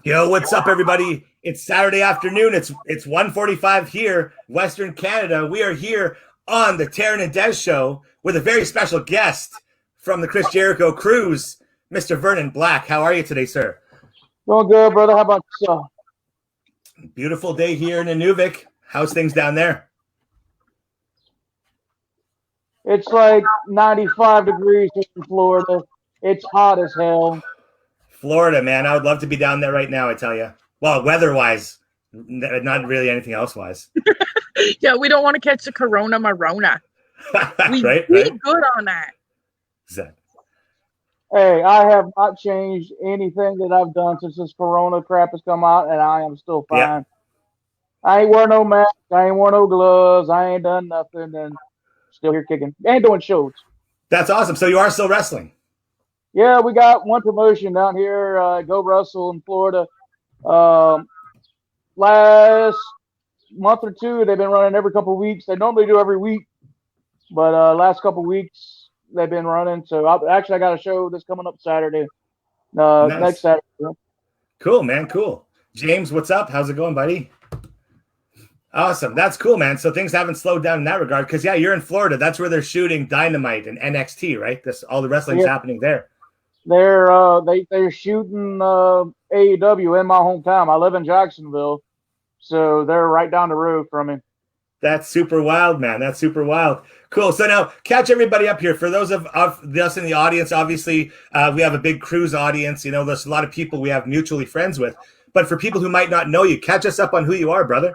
Yo, what's up, everybody? It's Saturday afternoon. It's 1:45 here, Western Canada. We are here on the Terynn and Dez show with a very special guest from the Jericho Cruise, Mr. Vernon Black. How are you today, sir? Doing good, brother. How about yourself? Beautiful day here in Inuvik. How's things down there? It's like 95 degrees in Florida. It's hot as hell. Florida, man. I would love to be down there right now, I tell you. Well, weather-wise, not really anything else-wise. Yeah, we don't want to catch the Corona Marona. Right? Good on that. Exactly. Hey, I have not changed anything that I've done since this Corona crap has come out, and I am still fine. Yeah. I ain't wear no mask. I ain't wear no gloves. I ain't done nothing, and still here kicking. Ain't doing shows. That's awesome. So you are still wrestling? Yeah, we got one promotion down here, Go Russell in Florida. Last month or two, they've been running every couple of weeks. They normally do every week, but last couple of weeks they've been running. So I got a show that's coming up Saturday. Nice. Next Saturday. Cool, man. Cool. James, what's up? How's it going, buddy? Awesome. That's cool, man. So things haven't slowed down in that regard because, yeah, you're in Florida. That's where they're shooting Dynamite and NXT, right? All the wrestling's happening there. They're shooting AEW in my hometown. I live in Jacksonville, so they're right down the road from me. That's super wild, man. That's super wild. Cool. So now catch everybody up here. For those of us in the audience, obviously, we have a big cruise audience. You know, there's a lot of people we have mutually friends with. But for people who might not know you, catch us up on who you are, brother.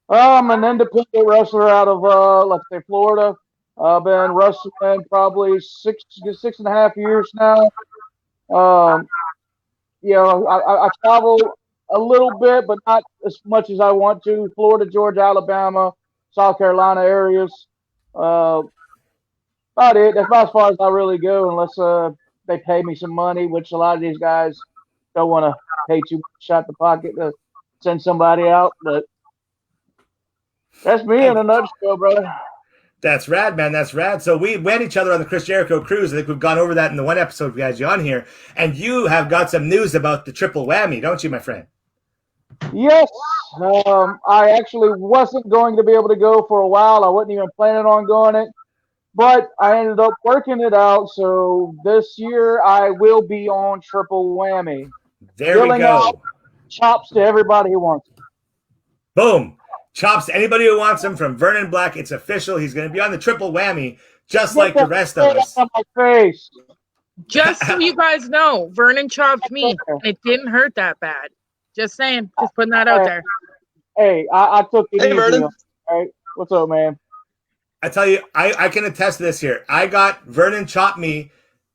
I'm an independent wrestler out of, let's say, Florida. I've been wrestling probably six and a half years now. I travel a little bit, but not as much as I want to. Florida, Georgia, Alabama, South Carolina areas. About it. That's about as far as I really go, unless they pay me some money, which a lot of these guys don't want to pay too much out the pocket to send somebody out. But that's me in a nutshell, brother. That's rad, man. That's rad. So we met each other on the Jericho Cruise. I think we've gone over that in the one episode we had you on here. And you have got some news about the triple whammy, don't you, my friend? Yes. I actually wasn't going to be able to go for a while. I wasn't even planning on going it. But I ended up working it out. So this year I will be on triple whammy. There we go. Chops to everybody who wants it. Boom. Chops to anybody who wants him from Vernon Black. It's official. He's going to be on the triple whammy, just like the rest of us. On my face. Just so you guys know, Vernon chopped me. And it didn't hurt that bad. Just saying. Just putting that out there. Hey, I took it easy. Vernon. All right. What's up, man? I tell you, I can attest to this here. I got Vernon chopped me.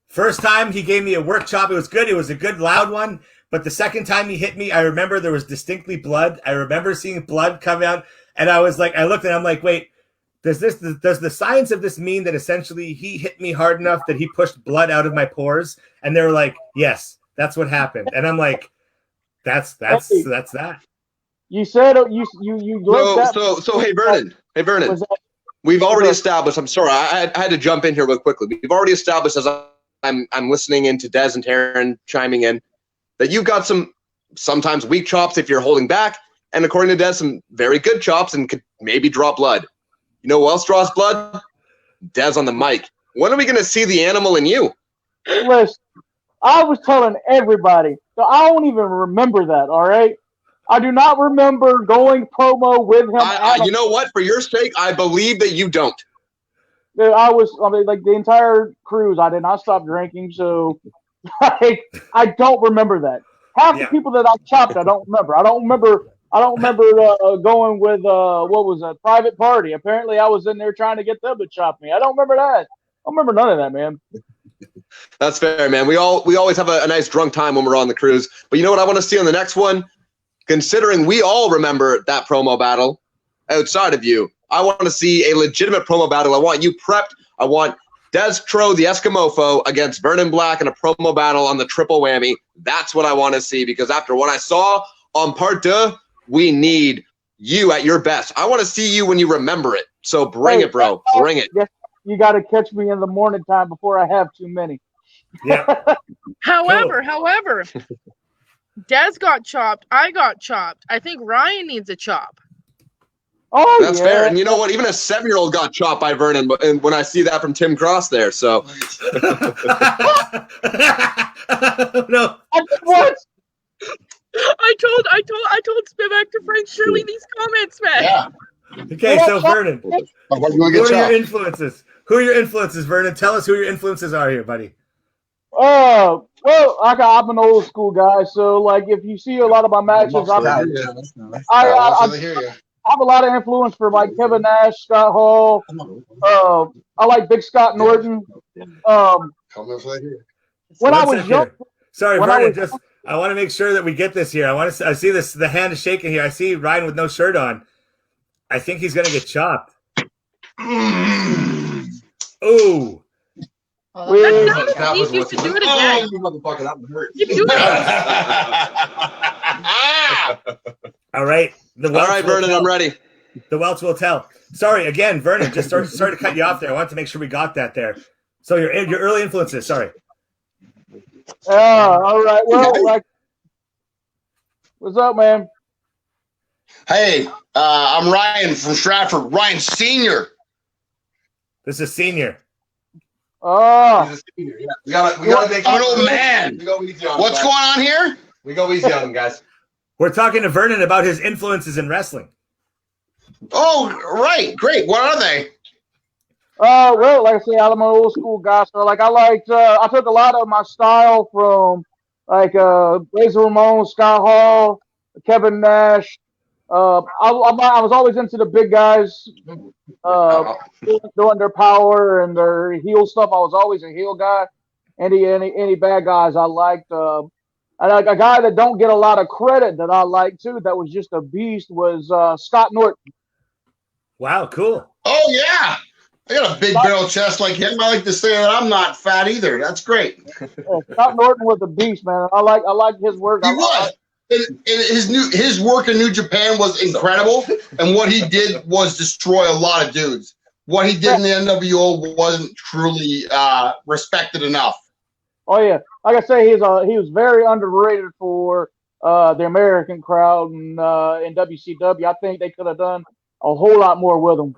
First time he gave me a work chop. It was good. It was a good loud one. But the second time he hit me, I remember there was distinctly blood. I remember seeing blood come out. And I was like, I looked and I'm like, wait, does the science of this mean that essentially he hit me hard enough that he pushed blood out of my pores? And they were like, yes, that's what happened. And I'm like, that's that. You said you So hey Vernon. We've already established. I'm sorry, I had to jump in here real quickly. We've already established as I'm listening in to Dez and Teryn chiming in that you've got some sometimes weak chops if you're holding back, and according to Dez, some very good chops and could maybe draw blood. You know who else draws blood? Dez on the mic. When are we going to see the animal in you? Listen, I was telling everybody, so I don't even remember that. All right. I do not remember going promo with him. You know what? For your sake, I believe that you don't. Like the entire cruise, I did not stop drinking, so I don't remember that. Half the people that I chopped, I don't remember. I don't remember going with what was a private party. Apparently, I was in there trying to get them to chop me. I don't remember that. I don't remember none of that, man. That's fair, man. We always have a nice drunk time when we're on the cruise. But you know what I want to see on the next one? Considering we all remember that promo battle outside of you, I want to see a legitimate promo battle. I want you prepped. I want Dez Tro, the Eskimofo, against Vernon Black in a promo battle on the triple whammy. That's what I want to see, because after what I saw on part 2, we need you at your best. I want to see you when you remember it. So bring it, bro. Bring it. You got to catch me in the morning time before I have too many. Yeah. However, Dez got chopped. I got chopped. I think Ryan needs a chop. Oh, That's fair. And you know what? Even a 7-year-old got chopped by Vernon, and when I see that from Tim Cross there, so. No. What? I told Spivak to Frank Shirley these comments, man. Yeah. Okay, so Vernon, Why do you who get are your chopped? influences? Who are your influences, Vernon? Tell us who your influences are here, buddy. Well, I'm an old school guy, so like if you see a lot of my matches, I Hear you. have a lot of influence for like Kevin Nash, Scott Hall. I like Big Scott Norton. When I was young, Sorry, when I Vernon. was- I want to make sure that we get this here. I see this. The hand is shaking here. I see Ryan with no shirt on. I think he's gonna get chopped. Ooh. That was you should do it again. Motherfucker, that would hurt. Keep doing it. All right. All right, Vernon, I'm ready. The Welts will tell. Sorry again, Vernon. Just sorry to cut you off there. I wanted to make sure we got that there. So your early influences. Sorry. all right. Well, like, what's up, man? Hey, I'm Ryan from Stratford. Ryan Senior. This is Senior. Oh, We gotta make. I'm an old man. We go easy on him, What's guys. going on here? We go easy on him, guys. We're talking to Vernon about his influences in wrestling. Oh, right. Great. What are they? well, like I say, I'm an old school guy, so like I took a lot of my style from like Razor Ramon, Scott Hall, Kevin Nash. I was always into the big guys, doing their power and their heel stuff. I was always a heel guy. Any bad guys I liked. And like a guy that don't get a lot of credit that I like too, that was just a beast, was Scott Norton. Wow, cool. Oh, yeah. I got a big barrel chest like him. I like to say that I'm not fat either. That's great. Scott Norton was a beast, man. I like his work. He was. And his work in New Japan was incredible, and what he did was destroy a lot of dudes. What he did in the NWO wasn't truly respected enough. Oh yeah, like I say, he was very underrated for the American crowd and in WCW. I think they could have done a whole lot more with him.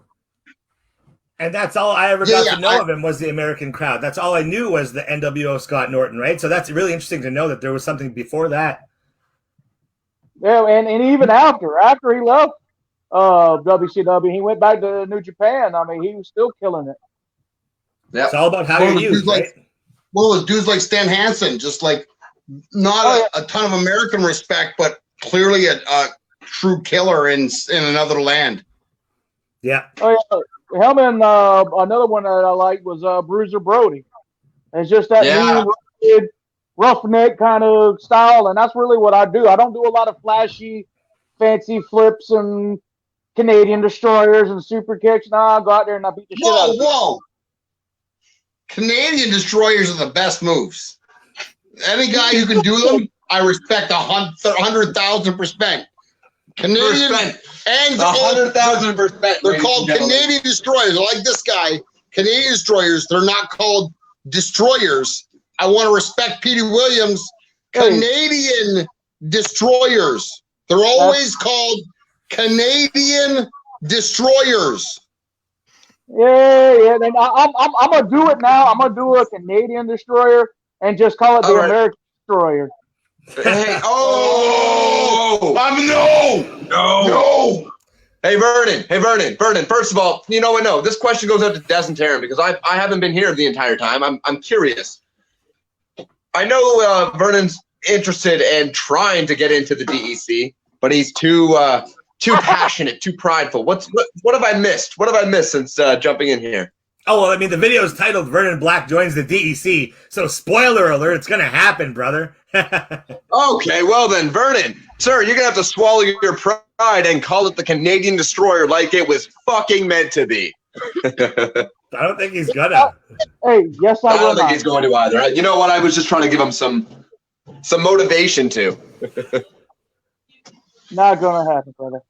And that's all I ever got to know of him was the American crowd. That's all I knew was the NWO Scott Norton, right? So that's really interesting to know that there was something before that. Yeah, and even after he left WCW, he went back to New Japan. I mean, he was still killing it. Yep. It's all about how you use, right? Well, those dudes like Stan Hansen, just like not a ton of American respect, but clearly a true killer in another land. Yeah. Oh yeah, him and another one that I liked was Bruiser Brody. It's just that mean, roughneck kind of style, and that's really what I do. I don't do a lot of flashy, fancy flips and Canadian destroyers and super kicks. Nah, I go out there and I beat the shit out of them. Whoa! Canadian destroyers are the best moves. Any guy who can do them, I respect 100,000%. Canadian and 100,000%. they're called Canadian destroyers. Like this guy, Canadian destroyers. They're not called destroyers. I want to respect Petey Williams. Canadian destroyers. They're always called Canadian destroyers. Yeah. Then I'm gonna do it now. I'm gonna do a Canadian destroyer and just call it the American destroyer. Hey, no. Hey, Vernon. First of all, you know what? No, this question goes out to Dez and Teryn because I haven't been here the entire time. I'm curious. I know Vernon's interested and trying to get into the DEC, but he's too passionate, too prideful. What have I missed? What have I missed since jumping in here? Oh, well, I mean, the video is titled Vernon Black Joins the DEC, so spoiler alert, it's going to happen, brother. Okay, well then, Vernon, sir, you're going to have to swallow your pride and call it the Canadian Destroyer like it was fucking meant to be. I don't think he's gonna. Hey, yes, I I will don't think not. he's going to either. You know what? I was just trying to give him some motivation too. Not gonna happen, brother.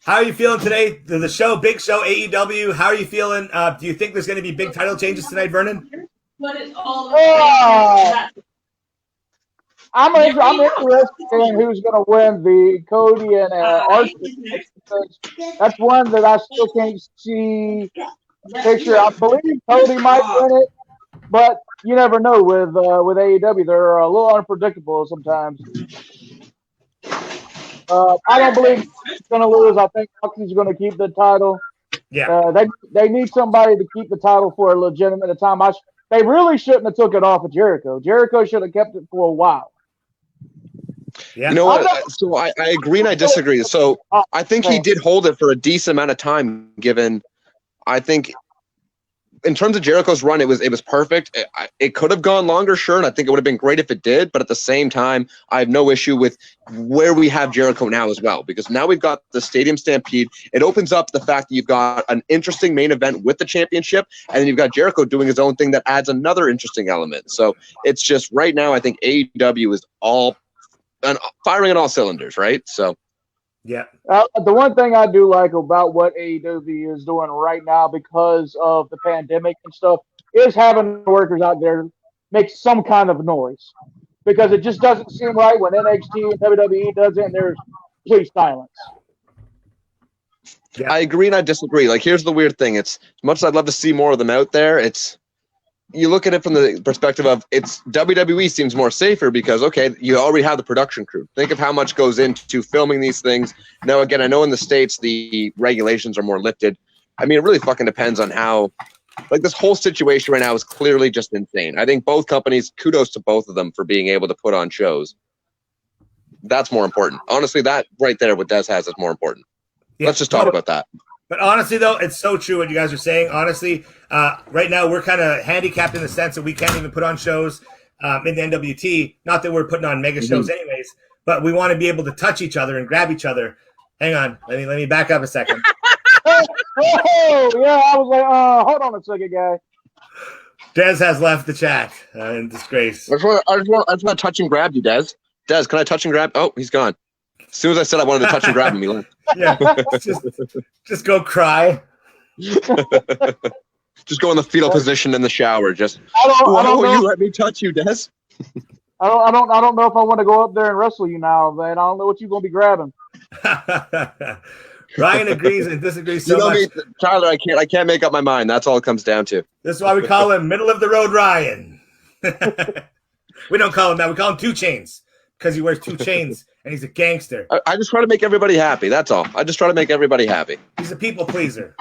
How are you feeling today? The show, big show, AEW. How are you feeling? Do you think there's going to be big title changes tonight, Vernon? I'm interested in who's going to win the Cody and Archie, because that's one that I still can't see picture. I believe Cody might win it, but you never know with AEW. They're a little unpredictable sometimes. I don't believe he's going to lose. I think Moxley's going to keep the title. Yeah. They need somebody to keep the title for a legitimate time. They really shouldn't have took it off of Jericho. Jericho should have kept it for a while. Yeah. You know what? So I agree and I disagree. So I think he did hold it for a decent amount of time, given I think in terms of Jericho's run, it was perfect. It could have gone longer, sure, and I think it would have been great if it did. But at the same time, I have no issue with where we have Jericho now as well, because now we've got the Stadium Stampede. It opens up the fact that you've got an interesting main event with the championship, and then you've got Jericho doing his own thing that adds another interesting element. So it's just right now, I think AEW is all firing on all cylinders, right? So. Yeah. The one thing I do like about what AEW is doing right now, because of the pandemic and stuff, is having workers out there make some kind of noise, because it just doesn't seem right when NXT and WWE does it and there's complete silence. Yeah. I agree and I disagree. Like, here's the weird thing. It's as much as I'd love to see more of them out there, you look at it from the perspective of WWE seems more safer because, okay, you already have the production crew. Think of how much goes into filming these things. Now, again, I know in the States the regulations are more lifted. I mean, it really fucking depends on how, like, this whole situation right now is clearly just insane. I think both companies, kudos to both of them for being able to put on shows. That's more important. Honestly, that right there, what Dez has is more important. Yeah. Let's just talk about that. But honestly, though, it's so true what you guys are saying. Honestly, right now we're kind of handicapped in the sense that we can't even put on shows in the NWT. Not that we're putting on mega shows anyways, but we want to be able to touch each other and grab each other. Hang on. Let me back up a second. Oh, yeah, I was like, hold on a second, guy. Dez has left the chat in disgrace. I just want to touch and grab you, Dez. Dez, can I touch and grab? Oh, he's gone. As soon as I said I wanted to touch and grab him, he left. Yeah, just go cry. Just go in the fetal position in the shower. Just I don't know. You let me touch you, Des. I don't know if I want to go up there and wrestle you now, man. I don't know what you're gonna be grabbing. Ryan agrees and disagrees so much. Me, Tyler, I can't make up my mind. That's all it comes down to. This is why we call him middle of the road Ryan. We don't call him that. We call him 2 Chains because he wears 2 chains and he's a gangster. I just try to make everybody happy. That's all. I just try to make everybody happy. He's a people pleaser.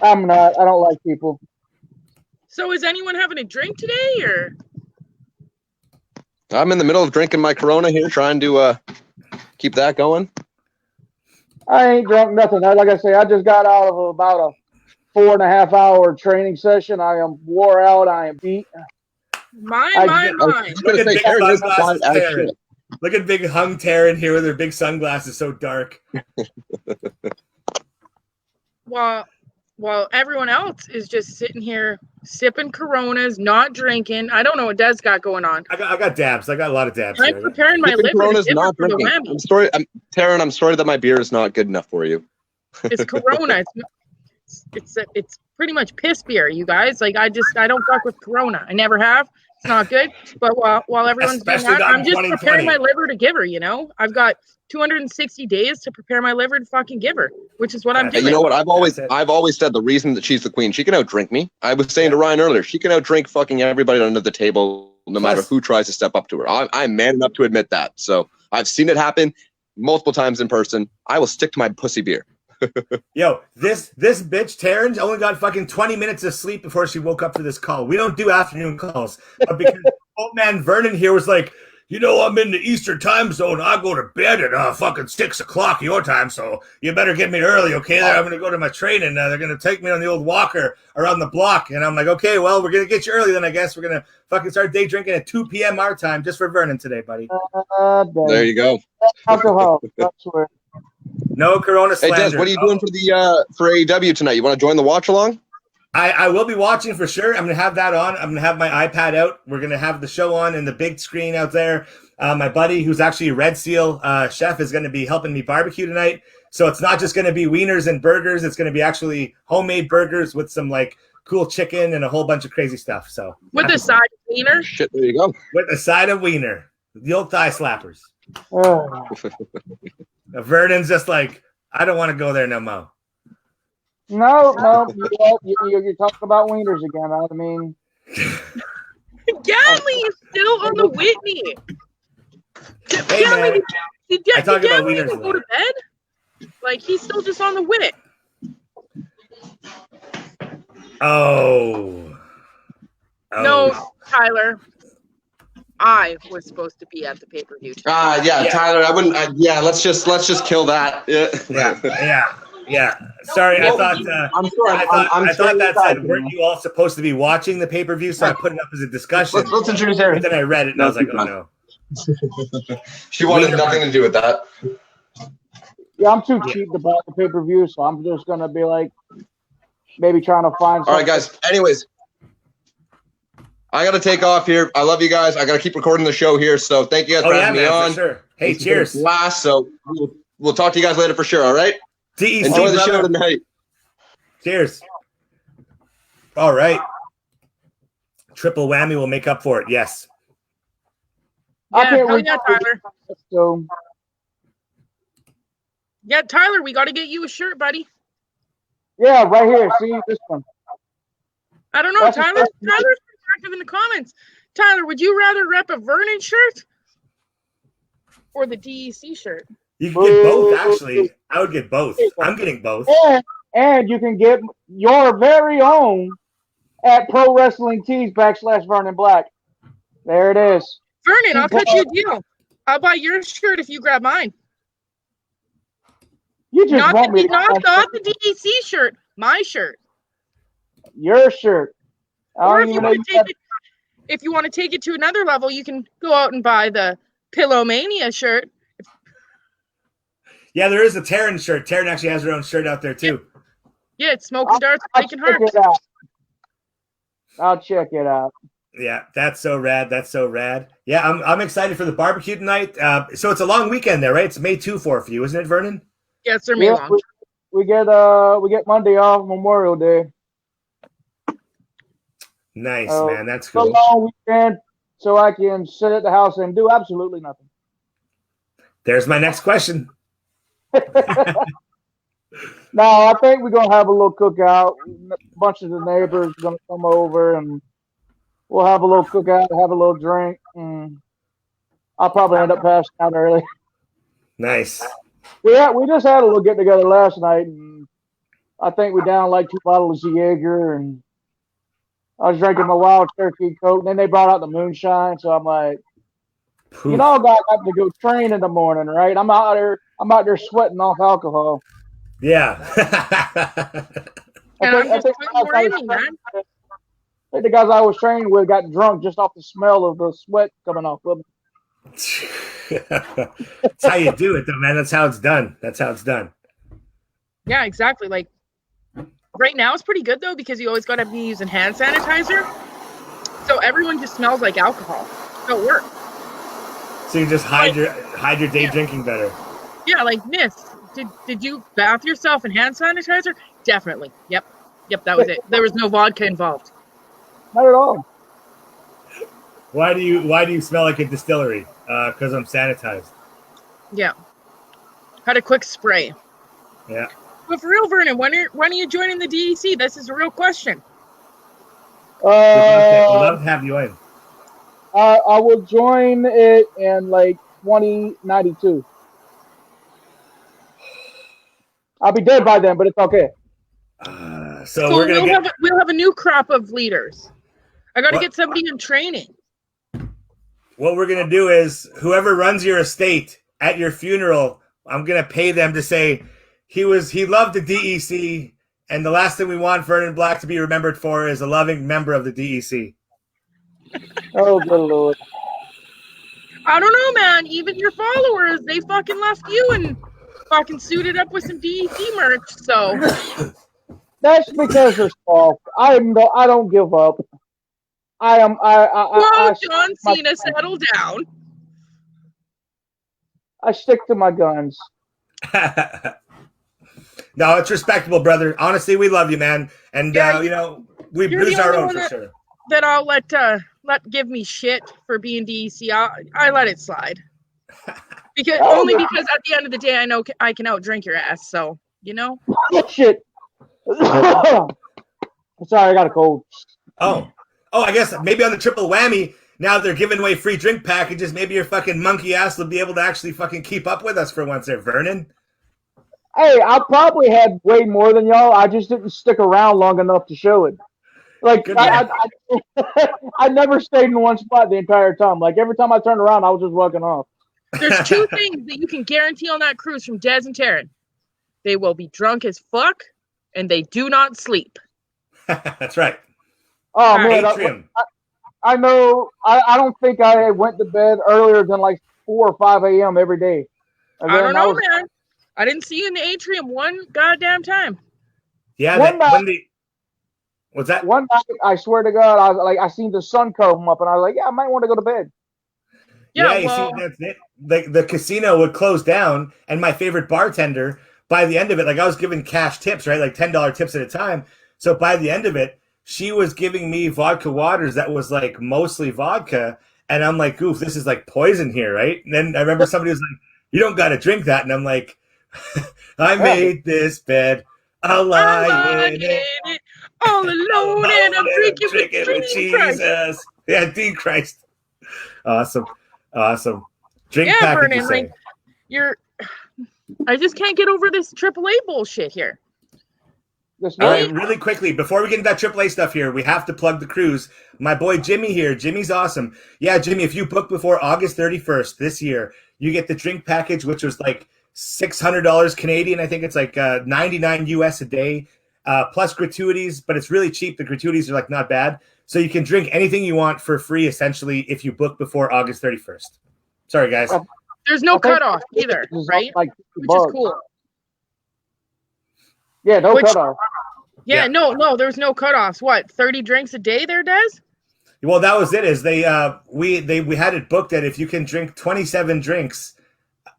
I'm not. I don't like people. So is anyone having a drink today, or? I'm in the middle of drinking my Corona here, trying to keep that going. I ain't drunk nothing. Like I say, I just got out of about a 4.5-hour training session. I am wore out. I am beat. My. Look at big sunglasses, Teryn. Look at big hung Teryn here with her big sunglasses so dark. While everyone else is just sitting here sipping Coronas, not drinking. I don't know what Dez got going on. I got dabs. I got a lot of dabs. I'm preparing my liver. Corona's not drinking. Teryn, I'm sorry that my beer is not good enough for you. It's Corona. It's pretty much piss beer, you guys. Like I don't fuck with Corona. I never have. It's not good. But while everyone's doing that, I'm just preparing my liver to give her. You know, I've got 260 days to prepare my liver to fucking give her, which is what I'm doing. You know what? I've always said the reason that she's the queen. She can outdrink me. I was saying to Ryan earlier, she can outdrink fucking everybody under the table, no matter who tries to step up to her. I'm man enough to admit that. So I've seen it happen multiple times in person. I will stick to my pussy beer. Yo, this bitch Teryn only got fucking 20 minutes of sleep before she woke up for this call. We don't do afternoon calls, but because old man Vernon here was like, you know, I'm in the Eastern time zone. I go to bed at fucking 6 o'clock your time, so you better get me early, okay? I'm gonna go to my training. They're gonna take me on the old walker around the block, and I'm like, okay, well, we're gonna get you early then. I guess we're gonna fucking start day drinking at 2 p.m. our time just for Vernon today, buddy. There you go. Alcohol. I swear. No Corona slander. Hey, Des, what are you doing for AEW tonight? You want to join the watch along? I will be watching for sure. I'm going to have that on. I'm going to have my iPad out. We're going to have the show on in the big screen out there. My buddy, who's actually a Red Seal chef, is going to be helping me barbecue tonight. So it's not just going to be wieners and burgers. It's going to be actually homemade burgers with some like cool chicken and a whole bunch of crazy stuff. So with a side of wiener. Shit, there you go. With a side of wiener. The old thigh slappers. Oh. Vernon's just like, I don't want to go there no more. No, you're talking about wieners again. I mean, Ganley is still on the Whitney. Hey, man. Did I talk about Ganley wieners even a go lot. to bed? Like, he's still just on the Whit. Oh. No, Tyler. I was supposed to be at the pay-per-view. Yeah, Tyler, I wouldn't. Let's just kill that. Yeah. Sorry, I thought. I'm sorry. I thought that said, weren't you all supposed to be watching the pay-per-view? So I put it up as a discussion. Let's introduce her. But then I read it and I was like, oh no. She wanted nothing to do with that. Yeah, I'm too cheap to buy the pay-per-view, so I'm just gonna be like, maybe trying to find. All right, guys. Anyways, I got to take off here. I love you guys. I got to keep recording the show here. So thank you guys for having me on. For sure. Hey, cheers. Last, so we'll talk to you guys later for sure. All right. DEC, enjoy the brother. show tonight. Cheers. All right. Triple whammy will make up for it. Yes. I can't wait. Yeah, Tyler. So, Yeah, Tyler, we got to get you a shirt, buddy. yeah, right here. See this one. I don't know. That's Tyler's pretty active in the comments. Tyler, would you rather rep a Vernon shirt or the DEC shirt? You can get both, actually. I would get both. I'm getting both. And you can get your very own at Pro Wrestling Tees /Vernon Black. There it is. Vernon, I'll cut you a deal. I'll buy your shirt if you grab mine. You just Not want me to not the DEC shirt, my shirt. Your shirt. Or if you want to take it to another level, you can go out and buy the Pillowmania shirt. Yeah, there is a Teryn shirt. Teryn actually has her own shirt out there too. Yeah, it's smoking darts, breaking hearts. I'll check it out. Yeah, that's so rad. That's so rad. Yeah, I'm excited for the barbecue tonight. So it's a long weekend there, right? It's May 2 for you, isn't it, Vernon? Yeah, it's May long. We get Monday off, Memorial Day. Nice, man. That's cool. A long weekend, so I can sit at the house and do absolutely nothing. There's my next question. No, I think we're gonna have a little cookout. A bunch of the neighbors are gonna come over, and we'll have a little cookout, have a little drink. And I'll probably end up passing out early. Nice. We just had a little get together last night, and I think we downed like 2 bottles of Jaeger, and I was drinking my Wild Turkey Coke. And then they brought out the moonshine, so I'm like, you know, I got to go train in the morning, right? I'm out there sweating off alcohol. Yeah. I think the guys I was training with got drunk just off the smell of the sweat coming off of them. That's how you do it, though, man. That's how it's done. Yeah, exactly. Like right now, it's pretty good though because you always got to be using hand sanitizer, so everyone just smells like alcohol. So it works. So you just hide your day drinking better. Yeah, like Miss, did you bath yourself in hand sanitizer? Definitely. Yep, that was it. There was no vodka involved. Not at all. Why do you smell like a distillery? Because I'm sanitized. Yeah. Had a quick spray. Yeah. But for real, Vernon, when are you joining the DEC? This is a real question. We'd love to have you in. I will join it in like 2092. I'll be dead by then, but it's okay. So we'll have a new crop of leaders. I got to get somebody in training. What we're gonna do is whoever runs your estate at your funeral, I'm gonna pay them to say he loved the DEC, and the last thing we want Vernon Black to be remembered for is a loving member of the DEC. Oh, good Lord. I don't know, man. Even your followers, they fucking left you and fucking suited up with some DEC merch. So that's because they're soft. I don't give up. John Cena, settle down. I stick to my guns. No, it's respectable, brother. Honestly, we love you, man. And we bruise our own for sure. That I'll let give me shit for being DEC, I let it slide. Only because at the end of the day, I know I can outdrink your ass. So, you know. Shit. Sorry, I got a cold. Oh, I guess maybe on the triple whammy, now they're giving away free drink packages. Maybe your fucking monkey ass will be able to actually fucking keep up with us for once there, Vernon. Hey, I probably had way more than y'all. I just didn't stick around long enough to show it. Like, I never stayed in one spot the entire time. Like, every time I turned around, I was just walking off. There's two things that you can guarantee on that cruise from Dez and Teryn. They will be drunk as fuck, and they do not sleep. That's right. Oh, man. I know. I don't think I went to bed earlier than like 4 or 5 a.m. every day. I don't know, man. I didn't see you in the atrium one goddamn time. Yeah, what's that? One night, I swear to God, I seen the sun come up, and I was like, yeah, I might want to go to bed. Yeah, you see, that's it. Like the casino would close down, and my favorite bartender, by the end of it, like I was giving cash tips, right, like $10 tips at a time. So by the end of it, she was giving me vodka waters that was like mostly vodka, and I'm like, oof, this is like poison here, right? And then I remember somebody was like, you don't got to drink that, and I'm like, I made this bed, I'll lie in it, all alone, and I'm drinking with Jesus. Christ. Yeah, D Christ. Awesome. Drink Vernon, like, I just can't get over this AAA bullshit here. All right, really quickly, before we get into that AAA stuff here, we have to plug the cruise. My boy Jimmy here. Jimmy's awesome. Yeah, Jimmy, if you book before August 31st this year, you get the drink package, which was like $600 Canadian. I think it's like 99 US a day, plus gratuities, but it's really cheap. The gratuities are like not bad. So you can drink anything you want for free, essentially, if you book before August 31st. Sorry, guys. There's no cutoff either, right? Like which is cool. Yeah, no cutoff. Yeah, no, there's no cutoffs. What, 30 drinks a day there, Dez? Well, that was it. Is we had it booked that if you can drink 27 drinks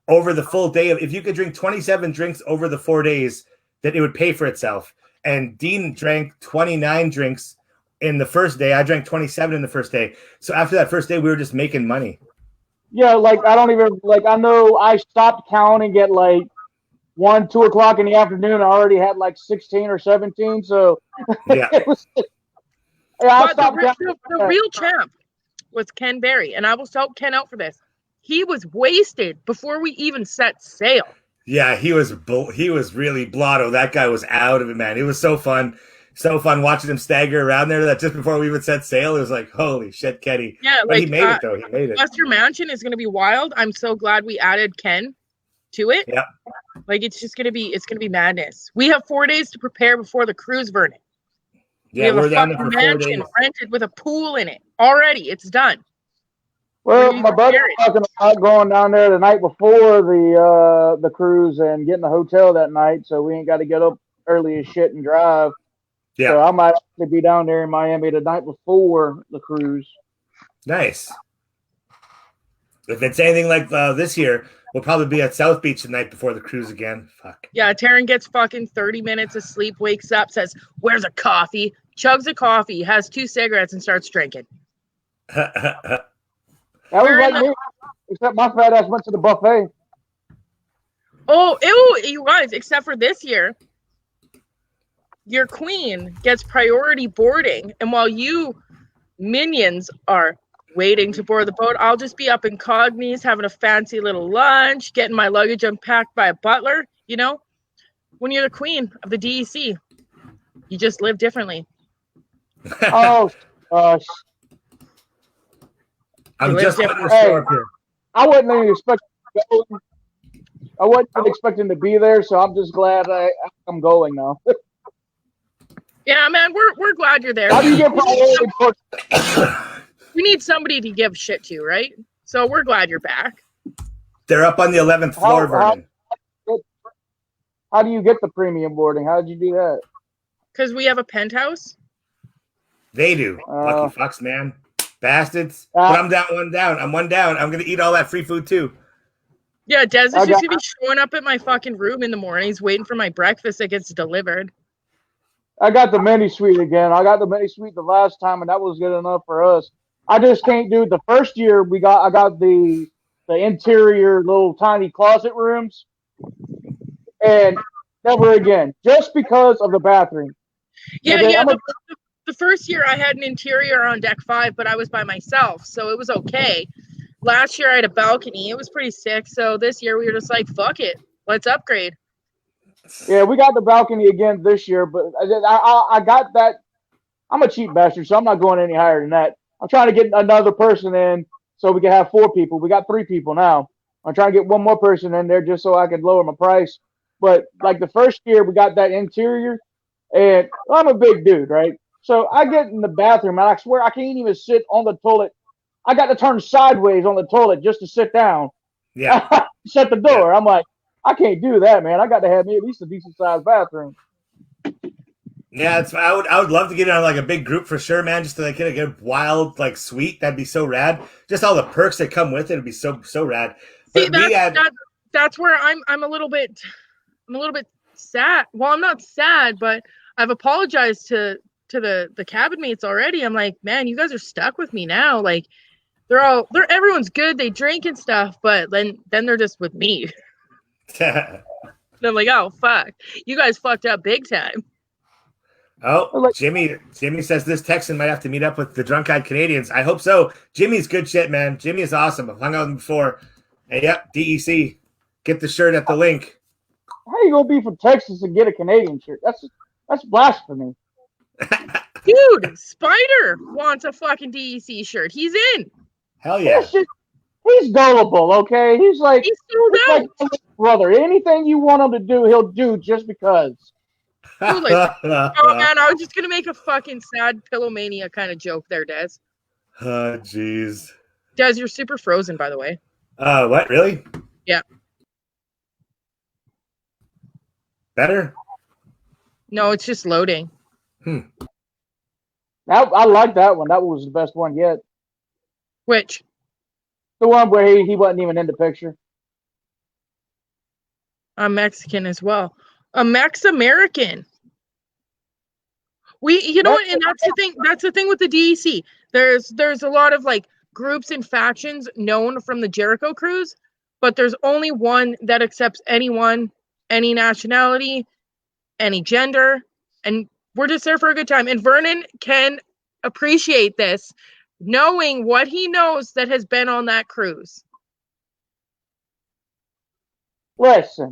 over the full day, if you could drink 27 drinks over the 4 days, that it would pay for itself. And Dean drank 29 drinks in the first day. I drank 27 in the first day. So after that first day, we were just making money. Yeah, like I don't even I know I stopped counting at like 1, 2 o'clock in the afternoon. I already had like 16 or 17. So yeah, but the real champ was Ken Berry, and I will help Ken out for this. He was wasted before we even set sail. Yeah, he was really blotto. That guy was out of it, man. It was so fun watching him stagger around there. That just before we even set sail, it was like, holy shit, Kenny. Yeah, but he made it though. He made it. Lester Mansion is going to be wild. I'm so glad we added Ken to it. Yeah, like it's gonna be madness. We have 4 days to prepare before the cruise, Vernon. Yeah, we're down there for 4 days. Rented with a pool in it already. It's done. Well, my buddy was talking about going down there the night before the cruise and getting a hotel that night, so we ain't got to get up early as shit and drive. Yeah. So I might actually be down there in Miami the night before the cruise. Nice. If it's anything like this year, we'll probably be at South Beach the night before the cruise again. Fuck. Yeah, Teryn gets fucking 30 minutes of sleep, wakes up, says, "Where's a coffee?" Chugs a coffee, has 2 cigarettes, and starts drinking. That was like me, except my fat ass went to the buffet. Oh, ew, you guys, except for this year, your queen gets priority boarding, and while you minions are waiting to board the boat, I'll just be up in Cognies having a fancy little lunch, getting my luggage unpacked by a butler. You know, when you're the queen of the DEC, you just live differently. Oh, gosh. I'm just putting the store up here. I wasn't even expecting to go. I wasn't expecting to be there, so I'm just glad I'm going now. Yeah, man, we're glad you're there. How do you get priority? We need somebody to give shit to, right? So we're glad you're back. They're up on the 11th floor, Vernon. How do you get the premium boarding? How did you do that? Because we have a penthouse. They do. Lucky fucks, man. Bastards. But I'm down, one down. I'm one down. I'm going to eat all that free food, too. Yeah, Dez is just going to be showing up at my fucking room in the mornings, waiting for my breakfast that gets delivered. I got the mini suite again. I got the mini suite the last time, and that was good enough for us. I just can't do the first year. I got the interior little tiny closet rooms, and never again, just because of the bathroom. Yeah. The first year I had an interior on deck 5, but I was by myself, so it was okay. Last year I had a balcony. It was pretty sick. So this year we were just like, fuck it, let's upgrade. Yeah, we got the balcony again this year, but I got that. I'm a cheap bastard, so I'm not going any higher than that. I'm trying to get another person in so we can have 4 people. We got 3 people now. I'm trying to get one more person in there just so I could lower my price. But like the first year, we got that interior, and I'm a big dude, right? So I get in the bathroom, and I swear I can't even sit on the toilet. I got to turn sideways on the toilet just to sit down. Yeah. Shut the door. Yeah. I'm like, I can't do that, man. I got to have me at least a decent sized bathroom. Yeah, I would love to get on like a big group for sure, man. Just to like get a wild like suite, that'd be so rad. Just all the perks that come with it would be so rad. But see, that's where I'm a little bit sad. Well, I'm not sad, but I've apologized to the cabin mates already. I'm like, man, you guys are stuck with me now. Like everyone's good, they drink and stuff, but then they're just with me. And I'm like, oh fuck, you guys fucked up big time. Oh, Jimmy says this Texan might have to meet up with the drunk-eyed Canadians. I hope so. Jimmy's good shit, man. Jimmy is awesome. I've hung out with him before. Hey, yep, DEC. Get the shirt at the link. How you gonna be from Texas and get a Canadian shirt? That's blasphemy. Dude, Spider wants a fucking DEC shirt. He's in. Hell yeah. He's gullible, okay? He's like like brother. Anything you want him to do, he'll do just because. Oh man, I was just gonna make a fucking sad Pillowmania kind of joke there, Dez. Oh jeez. Dez, you're super frozen, by the way. What? Really? Yeah. Better? No, it's just loading. I like that one. That was the best one yet. Which? The one where he wasn't even in the picture. I'm Mexican as well. A Mex-American. You know what? And that's the thing. That's the thing with the DEC. There's a lot of like groups and factions known from the Jericho Cruise, but there's only one that accepts anyone, any nationality, any gender, and we're just there for a good time. And Vernon can appreciate this, knowing what he knows that has been on that cruise. Listen.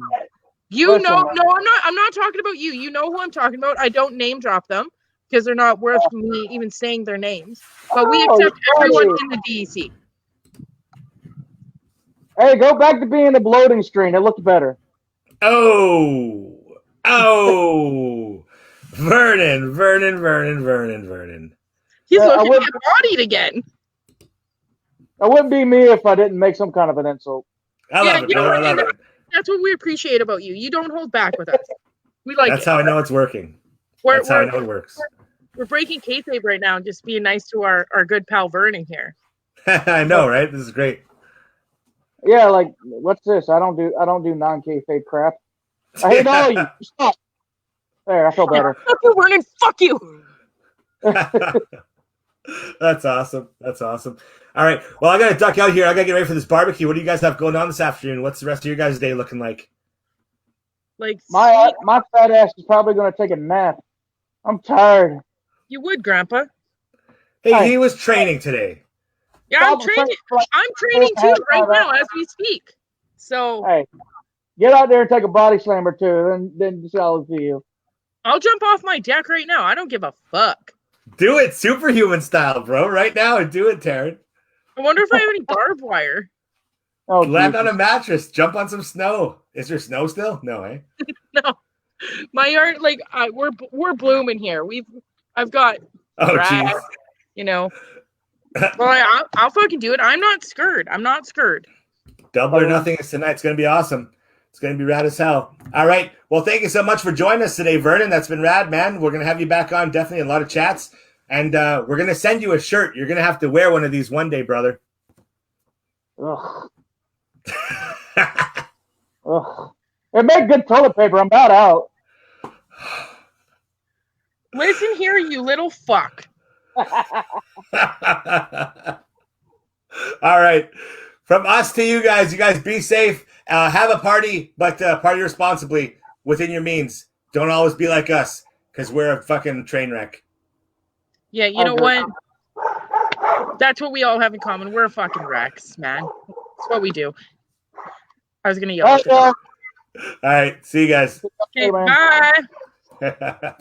No, I'm not talking about you. You know who I'm talking about. I don't name drop them because they're not worth me even saying their names. But we accept everyone in the DEC. Hey, go back to being the bloating screen. It looked better. Oh. Vernon. He's looking to get bodied again. That wouldn't be me if I didn't make some kind of an insult. I love it. That's what we appreciate about you. You don't hold back with us. We like That's how I know it's working. That's how I know it works. We're breaking kayfabe right now and just being nice to our good pal Vernon here. I know, right? This is great. Yeah, like what's this? I don't do non-kayfabe crap. I hate all of you. Stop. There, I feel better. Fuck you, Vernon. Fuck you. That's awesome. All right. Well, I got to duck out here. I got to get ready for this barbecue. What do you guys have going on this afternoon? What's the rest of your guys' day looking like? Like my fat ass is probably going to take a nap. I'm tired. You would, Grandpa. Hey, he was training today. Yeah, I'm training too right now as we speak. So hey, get out there and take a body slam or two, then I'll see you. I'll jump off my deck right now. I don't give a fuck. Do it superhuman style, bro. Right now, and do it, Teryn. I wonder if I have any barbed wire. Oh, land on a mattress. Jump on some snow. Is there snow still? No, eh? No. My yard, like we're blooming here. I've got grass, you know. Well, I'll fucking do it. I'm not scared. Double or nothing is tonight. It's gonna be awesome. It's gonna be rad as hell. All right. Well, thank you so much for joining us today, Vernon. That's been rad, man. We're gonna have you back on. Definitely a lot of chats, and we're gonna send you a shirt. You're gonna have to wear one of these one day, brother. Ugh. Ugh. It made good toilet paper. I'm about out. Listen here, you little fuck. All right. From us to you guys be safe. Have a party, but party responsibly within your means. Don't always be like us because we're a fucking train wreck. Yeah, you know what? That's what we all have in common. We're fucking wrecks, man. That's what we do. I was going to yell at the dog. All right. See you guys. Okay, bye.